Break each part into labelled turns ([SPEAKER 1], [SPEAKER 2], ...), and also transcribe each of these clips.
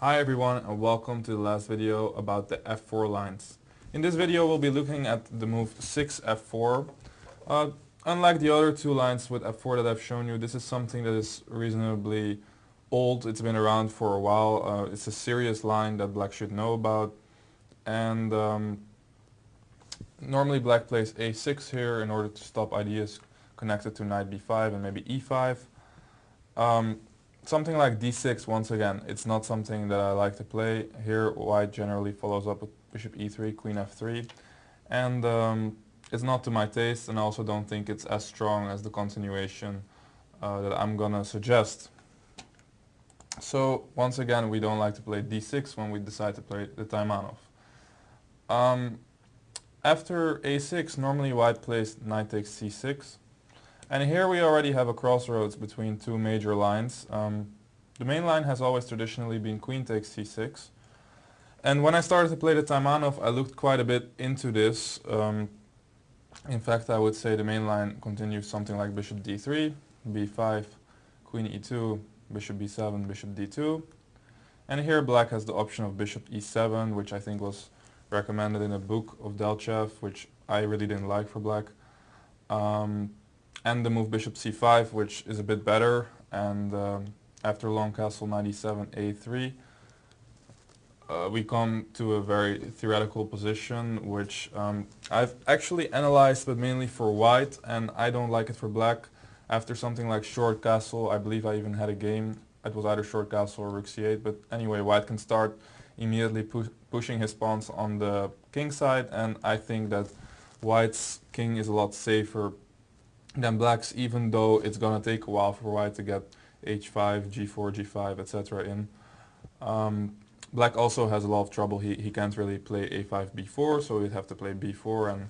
[SPEAKER 1] Hi everyone and welcome to the last video about the f4 lines. In this video we'll be looking at the move 6f4. Unlike the other two lines with f4 that I've shown you, this is something that is reasonably old. It's been around for a while. It's a serious line that black should know about, and normally black plays a6 here in order to stop ideas connected to knight b5 and maybe e5. Something like d6, once again, it's not something that I like to play. Here white generally follows up with bishop e3, queen f3, and it's not to my taste, and I also don't think it's as strong as the continuation that I'm gonna suggest. So once again, we don't like to play d6 when we decide to play the Taimanov. After a6, normally white plays knight takes c6. And here we already have a crossroads between two major lines. The main line has always traditionally been queen takes c6. And when I started to play the Taimanov, I looked quite a bit into this. In fact, I would say the main line continues something like bishop d3, b5, queen e2, bishop b7, bishop d2. And here black has the option of bishop e7, which I think was recommended in a book of Delchev, which I really didn't like for black. And the move bishop c5, which is a bit better, and after long castle knight e7 a3, we come to a very theoretical position, which I've actually analyzed, but mainly for white, and I don't like it for black. After something like short castle, I believe I even had a game, it was either short castle or rook c8, but anyway, white can start immediately pushing his pawns on the king side, and I think that white's king is a lot safer than black's, even though it's gonna take a while for white to get h5, g4, g5, etc. in. Black also has a lot of trouble. He can't really play a5, b4, so he'd have to play b4, and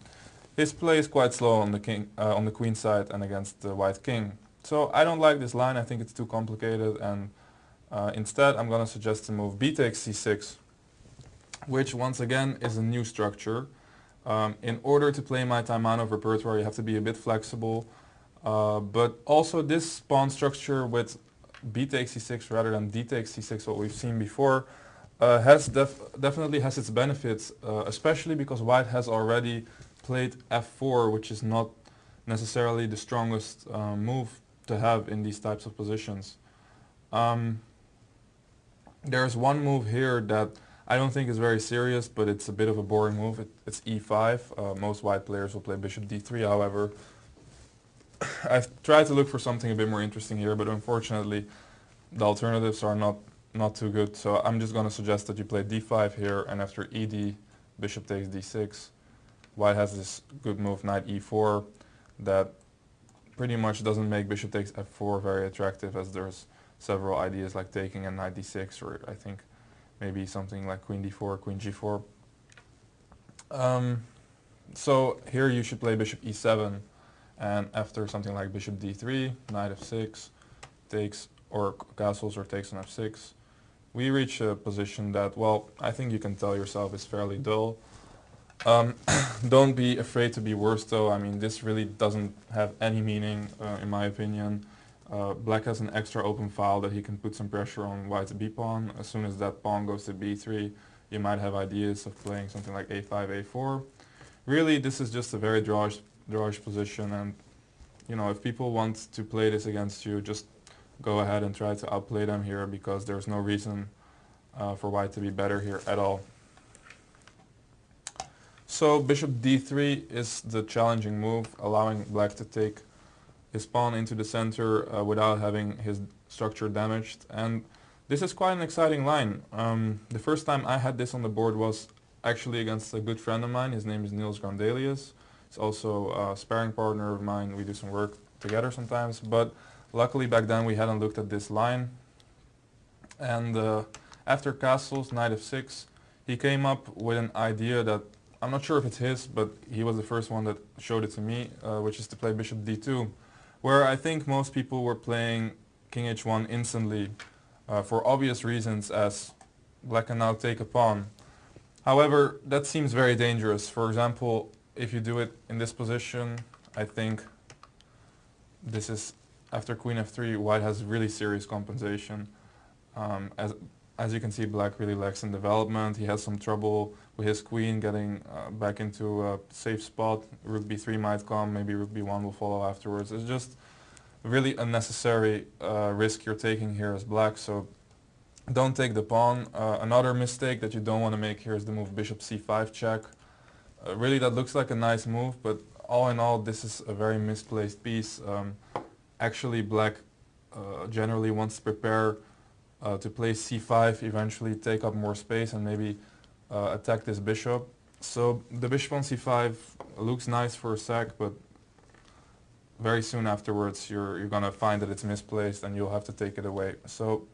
[SPEAKER 1] his play is quite slow on the queen side and against the white king. So I don't like this line. I think it's too complicated, and instead I'm gonna suggest to move b takes c6, which once again is a new structure. In order to play my Taimanov repertoire, you have to be a bit flexible, but also this pawn structure with b takes c6 rather than d takes c6, what we've seen before, definitely has its benefits, especially because white has already played f4, which is not necessarily the strongest move to have in these types of positions. There's one move here that I don't think is very serious, but it's a bit of a boring move. It's e5. Most white players will play bishop d3, however. I've tried to look for something a bit more interesting here, but unfortunately the alternatives are not too good. So I'm just going to suggest that you play d5 here, and after ed, bishop takes d6. White has this good move, knight e4, that pretty much doesn't make bishop takes f4 very attractive, as there's several ideas like taking and knight d6, or I think maybe something like queen d4, queen g4. So here you should play bishop e7, and after something like bishop d3, knight f6, takes or castles or takes on f6, we reach a position that, well, I think you can tell yourself is fairly dull. Don't be afraid to be worse though. I mean, this really doesn't have any meaning in my opinion. Black has an extra open file that he can put some pressure on white's b-pawn. As soon as that pawn goes to b3, you might have ideas of playing something like a5, a4. Really, this is just a very drawish position, and you know, if people want to play this against you, just go ahead and try to outplay them here, because there's no reason for white to be better here at all. So bishop d3 is the challenging move, allowing black to take his pawn into the center without having his structure damaged, and this is quite an exciting line. The first time I had this on the board was actually against a good friend of mine. His name is Niels Grandelius. He's also a sparring partner of mine. We do some work together sometimes, but luckily back then we hadn't looked at this line, and after castles, knight f6, he came up with an idea that I'm not sure if it's his, but he was the first one that showed it to me, which is to play bishop d2, where I think most people were playing king h1 instantly for obvious reasons, as black can now take a pawn. However, that seems very dangerous. For example, if you do it in this position, I think this is after queen f3, white has really serious compensation. As as you can see, black really lacks in development. He has some trouble with his queen getting back into a safe spot. Rook b3 might come, maybe rook b1 will follow afterwards. It's just really unnecessary risk you're taking here as black, so don't take the pawn. Another mistake that you don't want to make here is the move bishop c5 check. Really that looks like a nice move, but all in all this is a very misplaced piece. Actually black generally wants to prepare to play c5, eventually take up more space and maybe attack this bishop. So the bishop on c5 looks nice for a sec, but very soon afterwards you're gonna find that it's misplaced and you'll have to take it away. So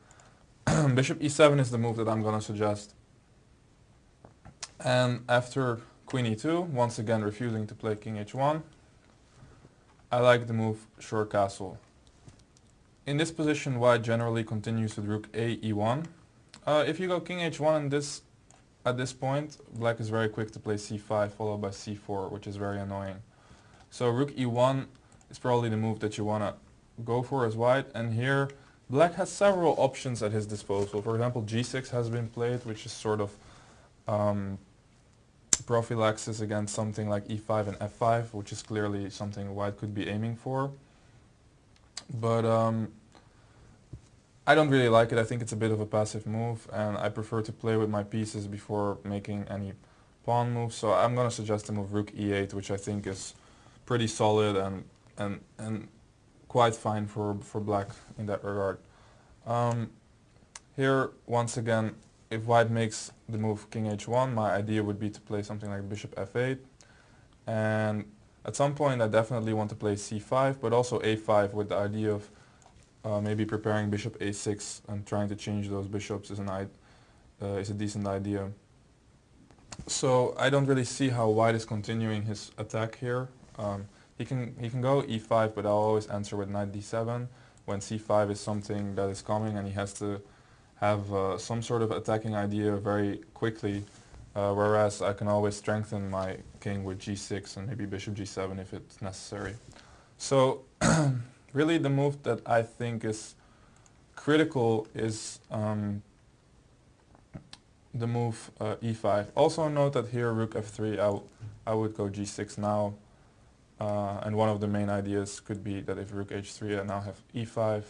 [SPEAKER 1] bishop e7 is the move that I'm gonna suggest. And after queen e2, once again refusing to play king h1, I like the move short castle. In this position white generally continues with rook a e1. If you go king h1 at this point, black is very quick to play c5 followed by c4, which is very annoying. So rook e1 is probably the move that you want to go for as white, and here black has several options at his disposal. For example, g6 has been played, which is sort of prophylaxis against something like e5 and f5, which is clearly something white could be aiming for. But I don't really like it. I think it's a bit of a passive move, and I prefer to play with my pieces before making any pawn moves. So I'm going to suggest the move rook e8, which I think is pretty solid and quite fine for black in that regard. Here, once again, if white makes the move king h1, my idea would be to play something like bishop f8. And at some point I definitely want to play c5, but also a5 with the idea of maybe preparing bishop a6 and trying to change those bishops is a decent idea. So I don't really see how white is continuing his attack here. He can go e5, but I'll always answer with knight d7 when c5 is something that is coming and he has to have some sort of attacking idea very quickly, whereas I can always strengthen my king with g6 and maybe bishop g7 if it's necessary. So really the move that I think is critical is the move e5. Also note that here rook f3, I would go g6 now, and one of the main ideas could be that if rook h3 I now have e5,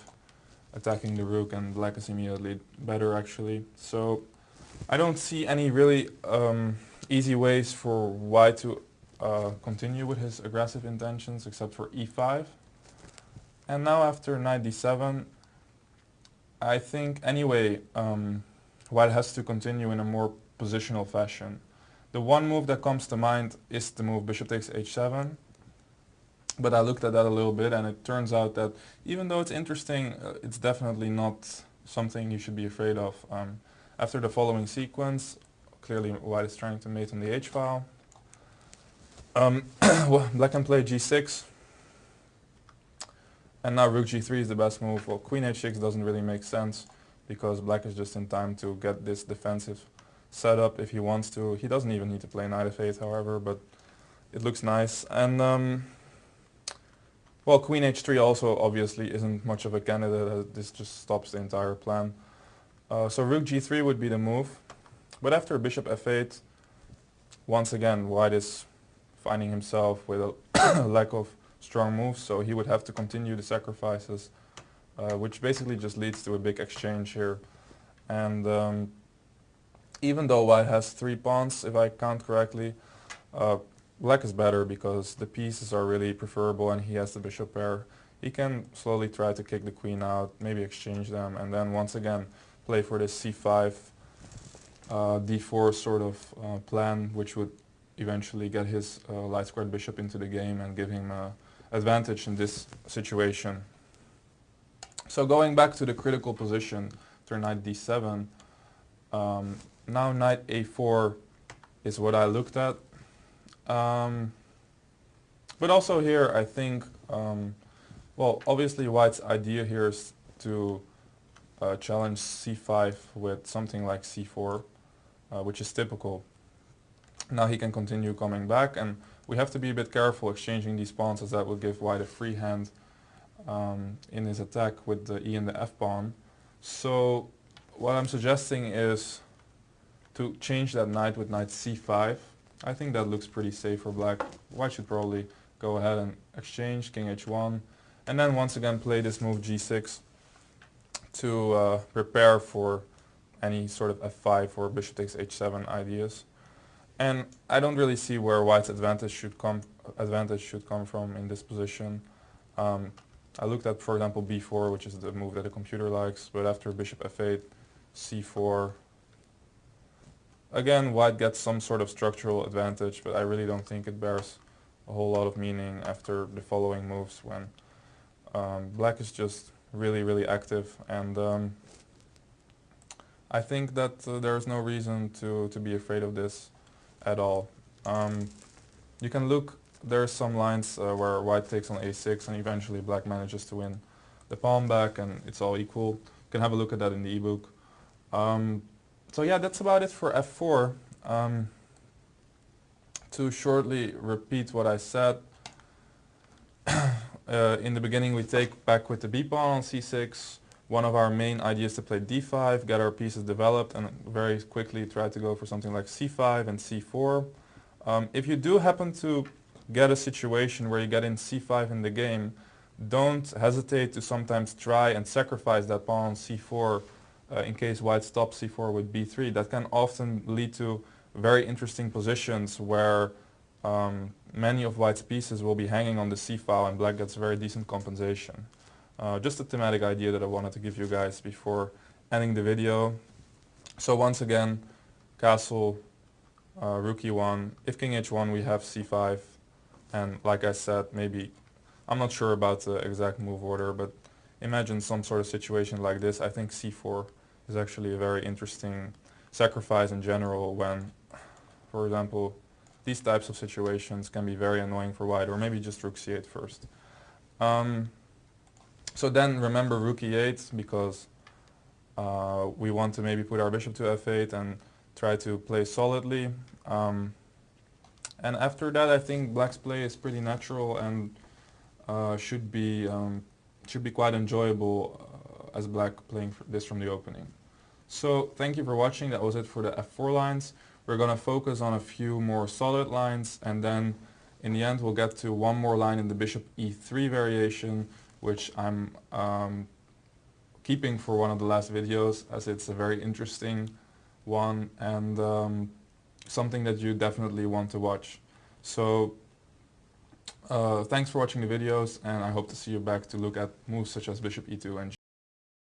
[SPEAKER 1] attacking the rook, and black is immediately better actually. So I don't see any really easy ways for white to continue with his aggressive intentions except for e5. And now after knight d7, I think anyway white has to continue in a more positional fashion. The one move that comes to mind is the move bishop takes h7. But I looked at that a little bit and it turns out that even though it's interesting, it's definitely not something you should be afraid of. After the following sequence, clearly white is trying to mate on the h-file. Well, black can play g6. And now rook g3 is the best move. Well, queen h6 doesn't really make sense because black is just in time to get this defensive setup if he wants to. He doesn't even need to play knight f8, however, but it looks nice. And well, queen h3 also obviously isn't much of a candidate. This just stops the entire plan. So rook g3 would be the move. But after bishop f8, once again white is finding himself with a lack of strong moves, so he would have to continue the sacrifices, which basically just leads to a big exchange here. And even though white has 3 pawns, if I count correctly, black is better because the pieces are really preferable and he has the bishop pair. He can slowly try to kick the queen out, maybe exchange them, and then once again play for this c5, d4 sort of plan, which would eventually get his light squared bishop into the game and give him advantage in this situation. So going back to the critical position, after knight d7, now knight a4 is what I looked at. But also here I think, well, obviously white's idea here is to challenge c5 with something like c4, which is typical. Now he can continue coming back, and we have to be a bit careful exchanging these pawns, as that will give white a free hand in his attack with the e and the f pawn. So what I'm suggesting is to change that knight with knight c5. I think that looks pretty safe for black. White should probably go ahead and exchange, king h1, and then once again play this move g6 to prepare for any sort of f5 or bishop takes h7 ideas. And I don't really see where white's advantage should come from in this position. I looked at, for example, b4, which is the move that the computer likes, but after bishop f8, c4, again, white gets some sort of structural advantage, but I really don't think it bears a whole lot of meaning after the following moves when black is just really, really active, and I think that there's no reason to be afraid of this at all. You can look, there's some lines where white takes on a6 and eventually black manages to win the pawn back and it's all equal. You can have a look at that in the ebook. So yeah, that's about it for f4. To shortly repeat what I said, in the beginning we take back with the b pawn on c6. One of our main ideas to play d5, get our pieces developed, and very quickly try to go for something like c5 and c4. If you do happen to get a situation where you get in c5 in the game, don't hesitate to sometimes try and sacrifice that pawn on c4 in case white stops c4 with b3. That can often lead to very interesting positions where many of white's pieces will be hanging on the c-file and black gets very decent compensation. Just a thematic idea that I wanted to give you guys before ending the video. So once again, castle, rook e1, if king h1 we have c5, and like I said, maybe, I'm not sure about the exact move order, but imagine some sort of situation like this. I think c4 is actually a very interesting sacrifice in general when, for example, these types of situations can be very annoying for white, or maybe just rook c8 first. So then remember rook e8 because we want to maybe put our bishop to f8 and try to play solidly. And after that I think black's play is pretty natural and should be quite enjoyable as black playing this from the opening. So thank you for watching. That was it for the f4 lines. We're going to focus on a few more solid lines, and then in the end we'll get to one more line in the bishop e3 variation, which I'm keeping for one of the last videos as it's a very interesting one and something that you definitely want to watch. So thanks for watching the videos, and I hope to see you back to look at moves such as bishop e2 and